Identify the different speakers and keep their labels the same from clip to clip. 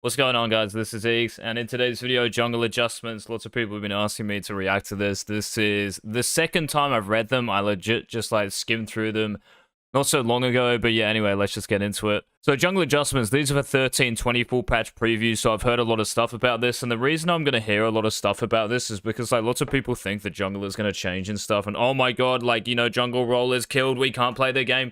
Speaker 1: What's going on, guys? This is Eagz, and in today's video, jungle adjustments. Lots of people have been asking me to react to this. This is the second time I've read them. I legit just like skimmed through them not so long ago, but yeah, anyway, let's just get into it. So jungle adjustments, these are for 13.20 full patch preview, so I've heard a lot of stuff about this, and the reason I'm going to hear a lot of stuff about this is because like lots of people think the jungle is going to change and stuff, and oh my god, like, you know, jungle role is killed, we can't play the game.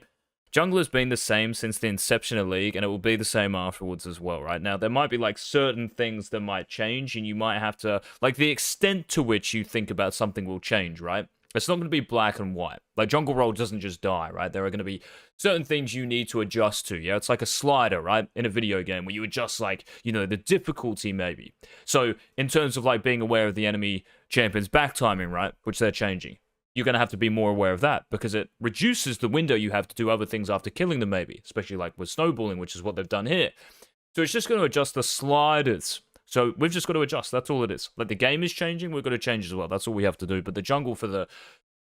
Speaker 1: Jungle has been the same since the inception of League, and it will be the same afterwards as well, right? Now, there might be, like, certain things that might change, and you might have to... Like, the extent to which you think about something will change, right? It's not going to be black and white. Like, jungle role doesn't just die, right? There are going to be certain things you need to adjust to, yeah? It's like a slider, right? In a video game, where you adjust, like, you know, the difficulty, maybe. So, in terms of, like, being aware of the enemy champion's back timing, right? Which they're changing. You're going to have to be more aware of that because it reduces the window you have to do other things after killing them, maybe, especially like with snowballing, which is what they've done here. So it's just going to adjust the sliders. So we've just got to adjust. That's all it is. Like the game is changing, we've got to change as well. That's all we have to do. But the jungle, for the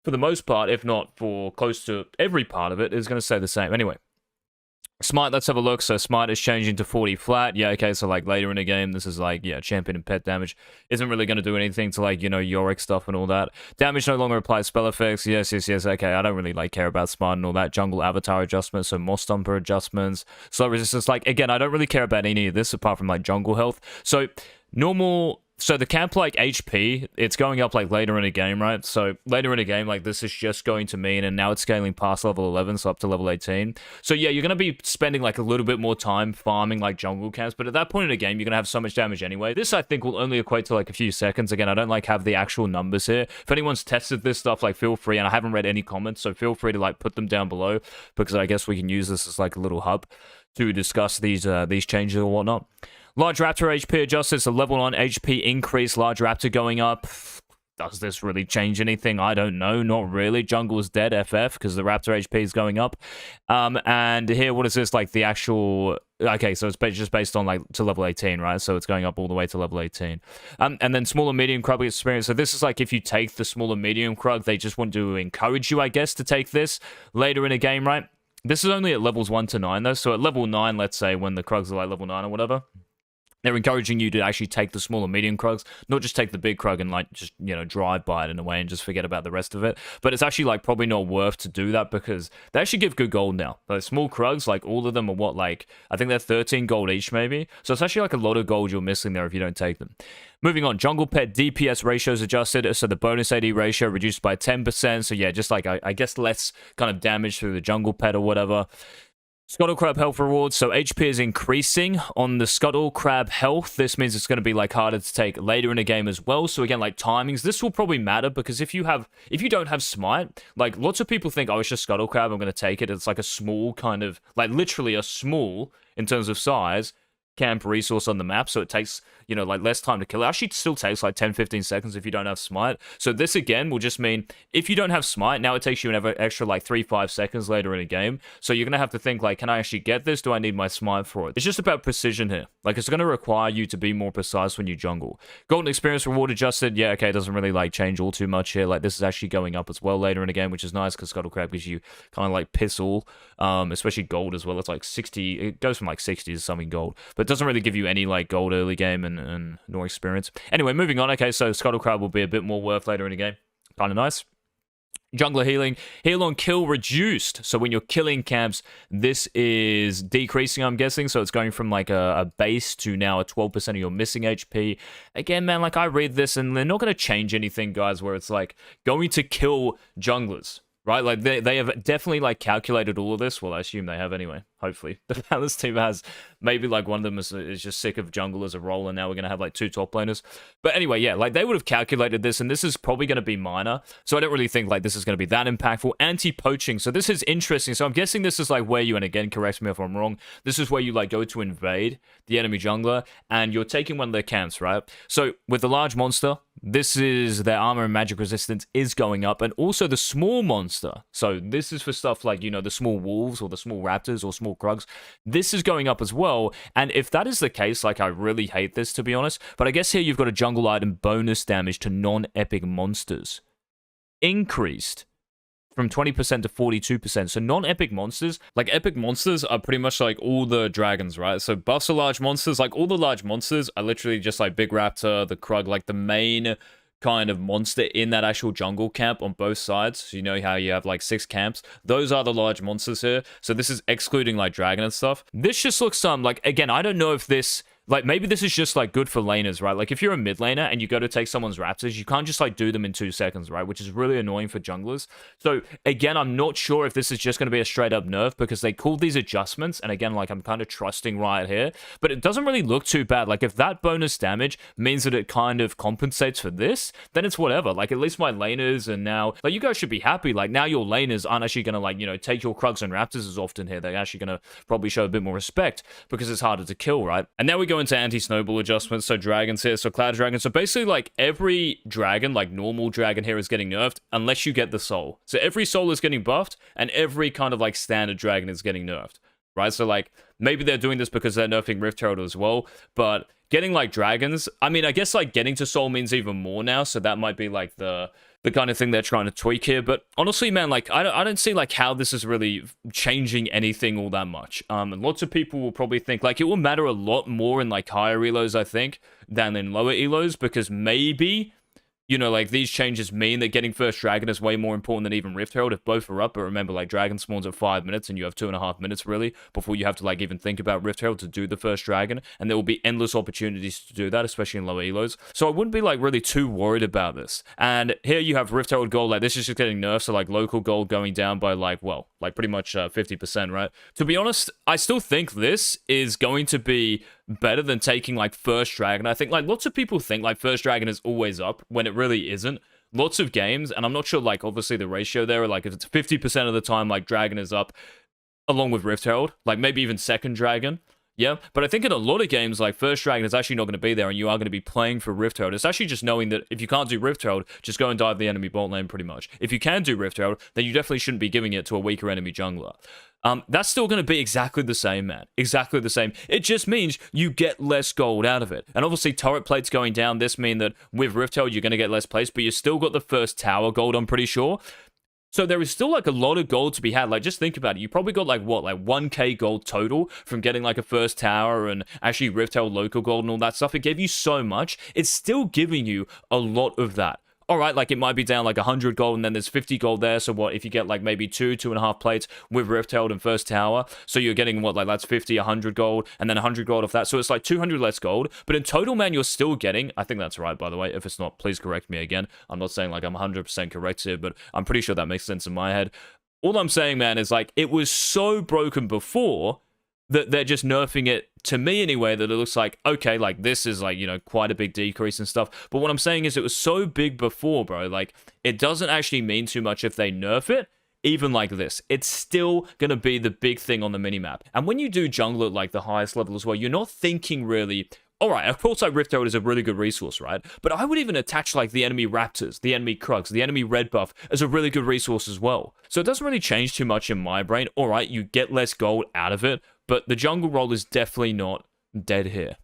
Speaker 1: most part, if not for close to every part of it, is going to stay the same. Anyway. Smite, let's have a look. So Smite is changing to 40 flat. Yeah, okay, so like later in the game, this is like, yeah, champion and pet damage. Isn't really going to do anything to like, you know, Yorick stuff and all that. Damage no longer applies spell effects. Yes, okay, I don't really like care about Smite and all that. Jungle avatar adjustments, so more stomper adjustments. Slow resistance, like, again, I don't really care about any of this apart from like jungle health. So normal... So the camp, like, HP, it's going up, like, later in a game, right? So later in a game, like, this is just going to mean, and now it's scaling past level 11, so up to level 18. So, yeah, you're going to be spending, like, a little bit more time farming, like, jungle camps, but at that point in the game, you're going to have so much damage anyway. This, I think, will only equate to, like, a few seconds. Again, I don't, like, have the actual numbers here. If anyone's tested this stuff, like, feel free, and I haven't read any comments, so feel free to, like, put them down below, because I guess we can use this as, like, a little hub to discuss these changes or whatnot. Large Raptor HP adjusted, so level 9 HP increase, Large Raptor going up. Does this really change anything? I don't know, not really. Jungle is dead, FF, because the Raptor HP is going up. And here, what is this, like, the actual... Okay, so it's just based on, like, to level 18, right? So it's going up all the way to level 18. And then small and medium Krug experience. So this is, like, if you take the small and medium Krug, they just want to encourage you, I guess, to take this later in a game, right? This is only at levels 1 to 9, though. So at level 9, let's say, when the Krugs are, like, level 9 or whatever... They're encouraging you to actually take the small and medium Krugs, not just take the big Krug and, like, just, you know, drive by it in a way and just forget about the rest of it. But it's actually, like, probably not worth to do that because they actually give good gold now. Like, small Krugs, like, all of them are what, like, I think they're 13 gold each, maybe. So it's actually, like, a lot of gold you're missing there if you don't take them. Moving on, Jungle Pet DPS ratios adjusted, so the bonus AD ratio reduced by 10%. So, yeah, just, like, I guess less kind of damage through the Jungle Pet or whatever. Scuttle Crab health rewards, so HP is increasing on the Scuttle Crab health. This means it's going to be, like, harder to take later in a game as well. So again, like, timings, this will probably matter because if you don't have Smite, like, lots of people think, oh, it's just Scuttle Crab, I'm going to take it. It's like a small kind of, like, literally a small, in terms of size, camp resource on the map, so it takes, you know, like, less time to kill. It actually still takes, like, 10-15 seconds if you don't have Smite. So this, again, will just mean, if you don't have Smite, now it takes you an extra, like, 3-5 seconds later in a game. So you're going to have to think, like, can I actually get this? Do I need my Smite for it? It's just about precision here. Like, it's going to require you to be more precise when you jungle. Golden Experience reward adjusted. Yeah, okay, it doesn't really, like, change all too much here. Like, this is actually going up as well later in a game, which is nice because Scuttle Crab gives you kind of, like, piss all, especially gold as well. It's, like, 60. It goes from, like, 60 to something gold. But it doesn't really give you any, like, gold early game and nor experience. Anyway, moving on. Okay, so Scuttle Crab will be a bit more worth later in the game. Kind of nice. Jungler healing. Heal on kill reduced. So when you're killing camps, this is decreasing, I'm guessing. So it's going from like a base to now a 12% of your missing HP. Again, man, like I read this and they're not going to change anything, guys, where it's like going to kill junglers. Right, like they have definitely like calculated all of this. Well, I assume they have anyway. Hopefully, the Palace team has. Maybe like one of them is just sick of jungle as a role, and now we're gonna have like 2 top laners. But anyway, yeah, like they would have calculated this, and this is probably gonna be minor. So I don't really think like this is gonna be that impactful. Anti-poaching. So this is interesting. So I'm guessing this is like where you, and again, correct me if I'm wrong. This is where you like go to invade the enemy jungler, and you're taking one of their camps, right? So with the large monster. This is their armor and magic resistance is going up, and also the small monster. So this is for stuff like, you know, the small wolves or the small raptors or small Krugs. This is going up as well, and if that is the case, like I really hate this to be honest, but I guess here you've got a jungle item bonus damage to non-epic monsters. Increased. from 20% to 42%. So non-epic monsters, like epic monsters are pretty much like all the dragons, right? So buffs are large monsters, like all the large monsters are literally just like Big Raptor, the Krug, like the main kind of monster in that actual jungle camp on both sides. So you know how you have like 6 camps? Those are the large monsters here. So this is excluding like dragon and stuff. This just looks like, again, I don't know if this, like, maybe this is just, like, good for laners, right? Like, if you're a mid laner and you go to take someone's Raptors, you can't just, like, do them in 2 seconds, right? Which is really annoying for junglers. So, again, I'm not sure if this is just going to be a straight-up nerf because they called these adjustments. And, again, like, I'm kind of trusting Riot here. But it doesn't really look too bad. Like, if that bonus damage means that it kind of compensates for this, then it's whatever. Like, at least my laners and now... Like, you guys should be happy. Like, now your laners aren't actually going to, like, you know, take your Krugs and Raptors as often here. They're actually going to probably show a bit more respect because it's harder to kill, right? And now we go into anti-snowball adjustments. So dragons here, so cloud dragon. So basically like every dragon, like normal dragon here is getting nerfed unless you get the soul. So every soul is getting buffed and every kind of like standard dragon is getting nerfed, right? So like maybe they're doing this because they're nerfing Rift Herald as well, but getting like dragons, I mean, I guess like getting to soul means even more now. So that might be like the kind of thing they're trying to tweak here. But honestly, man, like, I don't see, like, how this is really changing anything all that much. And lots of people will probably think, like, it will matter a lot more in, like, higher elos, I think, than in lower elos, because maybe... You know, like, these changes mean that getting first dragon is way more important than even Rift Herald if both are up. But remember, like, dragon spawns at 5 minutes and you have 2.5 minutes, really, before you have to, like, even think about Rift Herald to do the first dragon. And there will be endless opportunities to do that, especially in lower elos. So I wouldn't be, like, really too worried about this. And here you have Rift Herald gold. Like, this is just getting nerfed. So, like, local gold going down by, like, well, like, pretty much 50%, right? To be honest, I still think this is going to be better than taking like first dragon. I think like lots of people think like first dragon is always up when it really isn't. Lots of games, and I'm not sure like obviously the ratio there, like if it's 50% of the time like dragon is up along with Rift Herald, like maybe even second dragon. Yeah, but I think in a lot of games, like, first dragon is actually not going to be there, and you are going to be playing for Rift Herald. It's actually just knowing that if you can't do Rift Herald, just go and dive the enemy bot lane, pretty much. If you can do Rift Herald, then you definitely shouldn't be giving it to a weaker enemy jungler. That's still going to be exactly the same, man. Exactly the same. It just means you get less gold out of it. And obviously, turret plates going down, this mean that with Rift Herald, you're going to get less plates, but you still got the first tower gold, I'm pretty sure. So there is still, like, a lot of gold to be had. Like, just think about it. You probably got, like, what? Like, 1k gold total from getting, like, a first tower and actually Rift Herald local gold and all that stuff. It gave you so much. It's still giving you a lot of that. All right, like, it might be down, like, 100 gold, and then there's 50 gold there. So what, if you get, like, maybe 2.5 plates with Rift Herald and first tower, so you're getting, what, like, that's 50, 100 gold, and then 100 gold off that. So it's, like, 200 less gold. But in total, man, you're still getting, I think that's right, by the way. If it's not, please correct me again. I'm not saying, like, I'm 100% correct here, but I'm pretty sure that makes sense in my head. All I'm saying, man, is, like, it was so broken before that they're just nerfing it, to me anyway, that it looks like, okay, like, this is, like, you know, quite a big decrease and stuff. But what I'm saying is it was so big before, bro. Like, it doesn't actually mean too much if they nerf it, even like this. It's still going to be the big thing on the minimap. And when you do jungle at, like, the highest level as well, you're not thinking really... All right, of course, like, Rift Herald is a really good resource, right? But I would even attach, like, the enemy Raptors, the enemy Krugs, the enemy Red buff as a really good resource as well. So it doesn't really change too much in my brain. All right, you get less gold out of it, but the jungle role is definitely not dead here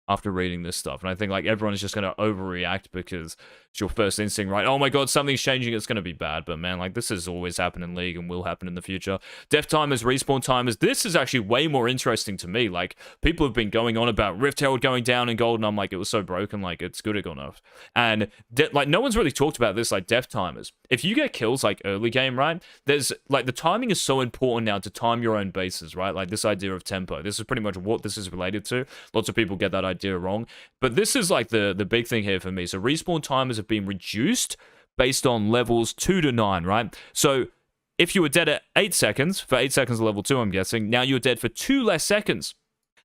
Speaker 1: after reading this stuff. And I think, like, everyone is just going to overreact because it's your first instinct, right? Oh my god, something's changing, it's going to be bad. But man, like, this has always happened in League and will happen in the future. Death timers, respawn timers, this is actually way more interesting to me. Like, people have been going on about Rift Herald going down in gold, and I'm like, it was so broken, like, it's good it got nerfed. And, like, no one's really talked about this, like, death timers. If you get kills, like, early game, right, there's, like, the timing is so important now to time your own bases, right? Like, this idea of tempo. This is pretty much what this is related to. Lots of people get that idea wrong. But this is, like, the big thing here for me. So, respawn timers have been reduced based on levels 2 to 9, right? So, if you were dead at 8 seconds, for 8 seconds of level 2, I'm guessing, now you're dead for 2 less seconds.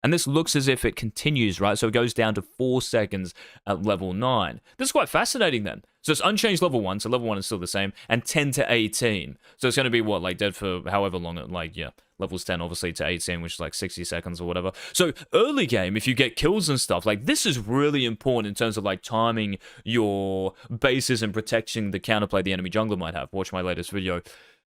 Speaker 1: And this looks as if it continues, right? So it goes down to 4 seconds at level 9. This is quite fascinating then. So it's unchanged level 1, so level 1 is still the same, and 10 to 18. So it's going to be, what, like, dead for however long, like, yeah, levels 10, obviously, to 18, which is, like, 60 seconds or whatever. So early game, if you get kills and stuff, like, this is really important in terms of, like, timing your bases and protecting the counterplay the enemy jungler might have. Watch my latest video.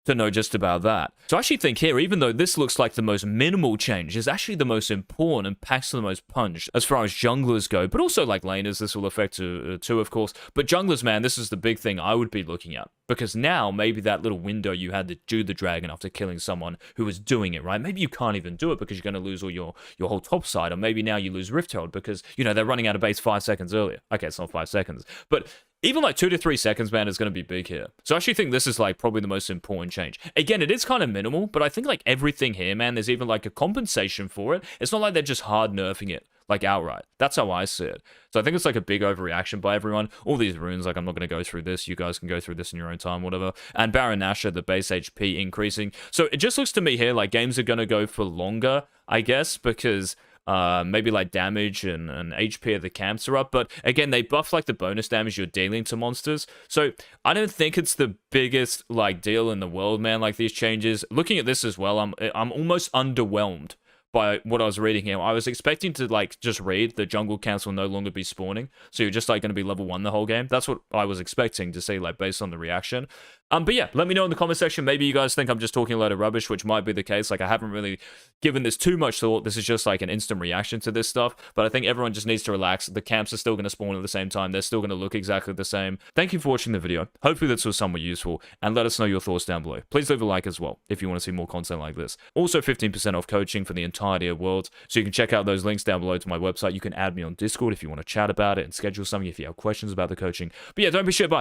Speaker 1: to know just about that. So I actually think here, even though this looks like the most minimal change, is actually the most important and packs the most punch as far as junglers go, but also like laners, this will affect too, of course. But junglers, man, this is the big thing I would be looking at, because now maybe that little window you had to do the dragon after killing someone who was doing it, right? Maybe you can't even do it because you're going to lose all your whole top side, or maybe now you lose Rift Herald because, you know, they're running out of base 5 seconds earlier. Okay, it's not 5 seconds, but even like 2 to 3 seconds, man, is going to be big here. So I actually think this is like probably the most important change. Again, it is kind of minimal, but I think like everything here, man, there's even like a compensation for it. It's not like they're just hard nerfing it like outright. That's how I see it. So I think it's like a big overreaction by everyone. All these runes, like I'm not going to go through this. You guys can go through this in your own time, whatever. And Baron Nashor, the base HP increasing. So it just looks to me here like games are going to go for longer, I guess, because maybe like damage and HP of the camps are up, but again, they buff like the bonus damage you're dealing to monsters. So I don't think it's the biggest like deal in the world, man, like these changes. Looking at this as well, I'm almost underwhelmed by what I was reading here. I was expecting to like just read the jungle camps will no longer be spawning, so you're just like going to be level 1 the whole game. That's what I was expecting to see, like based on the reaction. But yeah, let me know in the comment section. Maybe you guys think I'm just talking a load of rubbish, which might be the case. Like I haven't really given this too much thought. This is just like an instant reaction to this stuff. But I think everyone just needs to relax. The camps are still going to spawn at the same time. They're still going to look exactly the same. Thank you for watching the video. Hopefully this was somewhat useful, and let us know your thoughts down below. Please leave a like as well if you want to see more content like this. Also 15% off coaching for the entirety of Worlds. So you can check out those links down below to my website. You can add me on Discord if you want to chat about it and schedule something if you have questions about the coaching. But yeah, don't be shit. Bye.